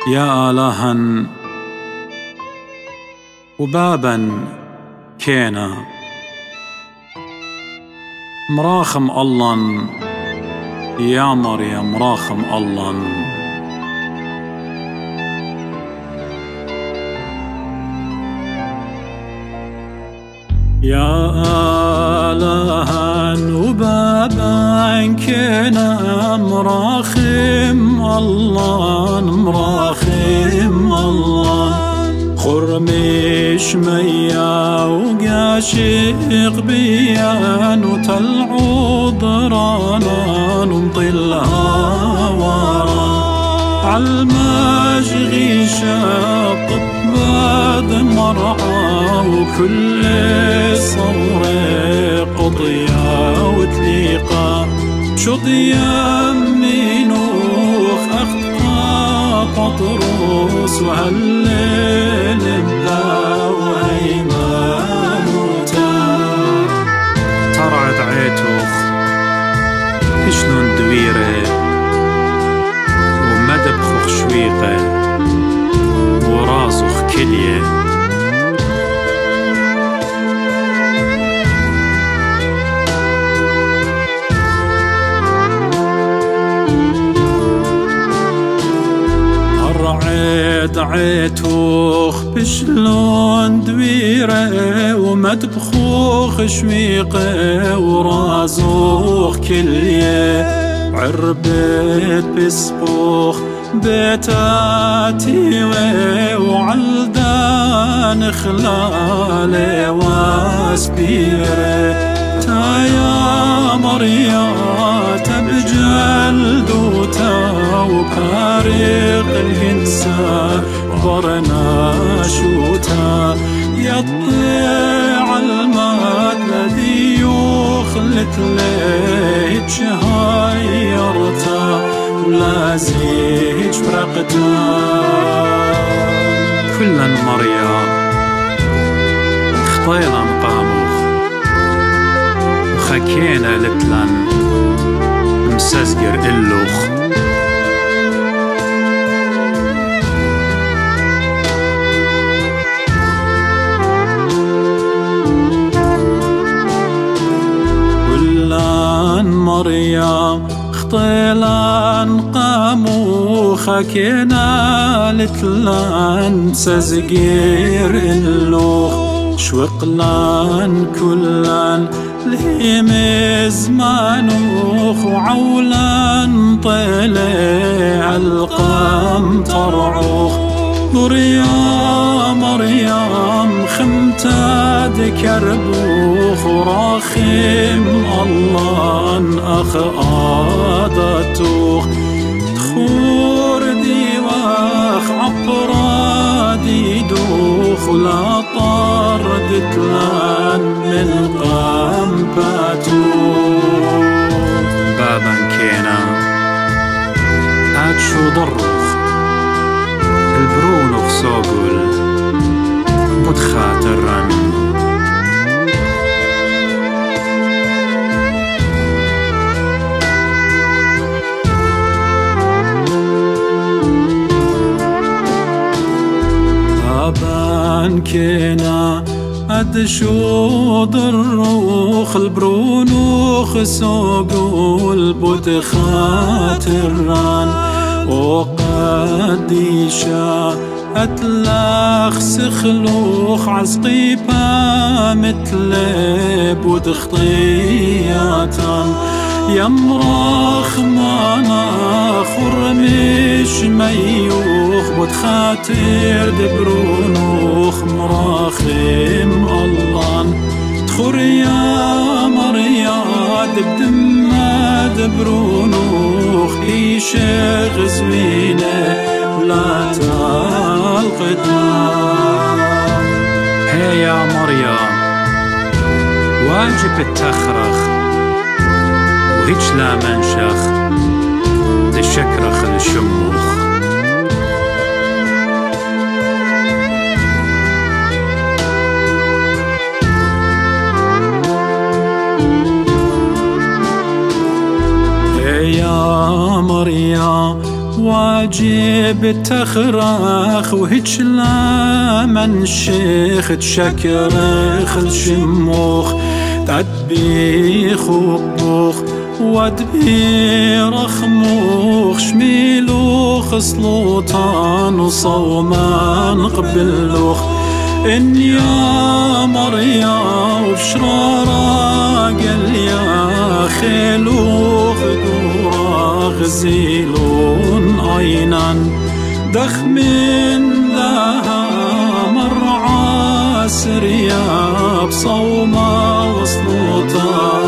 يا آلها وبابا كينا مراخم الله يا مريم راخم الله يا آلها وبابا كينا مراخم الله مراخم الله خرمش ميا وقاشق بيان وتلعو ضرانا ومطلها ورا عالمجغي شاق بعد مرعى وكل صور قضية وتليقى شضية منوخ أخطى قطروس وهالليل بلا وهيمانوتا ترعد عيتوخ شلون دويرة ومدبخوخ شويقة وراسخ كليه عيتوخ بشلون دويرة ومدبخوخ شويقة ورازوخ كليه عربت بسبوخ بيتاتي وعلدان خلالي واسبيره يا مريات بجلدوتا وبارق الهنسا برناشوتا يطلع المات الذي يخلت ليت شهايرتا ولا زيج فرقتا كلا مريا خطينا مقاموخ خكينا لتلن مسزقر اللوخ ولان مريم خطيلان قامو خكينا لتلن مسزقر اللوخ شوقلان كلان لهم زمانوخ وعولان طلع القام ترعوخ مريم خمتاد كربوخ وراخم الله أخ آدتوخ تخور ديواخ عبرادي دوخ لا طرد تلان من قام بابا كينا شو ضروخ البرونوخ صوغل بتخاترن بابا كينا قد شو ضروخ البرونوخ سوقول بتخاتران وقد يشا أتلاخ سخلوخ عزقيبا مثل بود خطياتا يمراخ مانا خرمش ميوخ بود خاتر دبرونوخ مراخم الله تخور يا مرياد بدما دبرونوخ إيشيغ زوينه ولا القدام هي يا مريم واجب التخرخ وهيج لا منشخ تشكرخ الشموخ يا مريم واجب تخرخ وهيج لمن شيخ تشكرخ الشموخ تدبيخ وبوخ ودبير خموخ شميلوخ سلطان وصومان قبلوخ إن يا مريا وبشرارا قل يا خيلوخ دورا غزيلون أينان دخ من ذا مرعى سريا بصوما وسلطان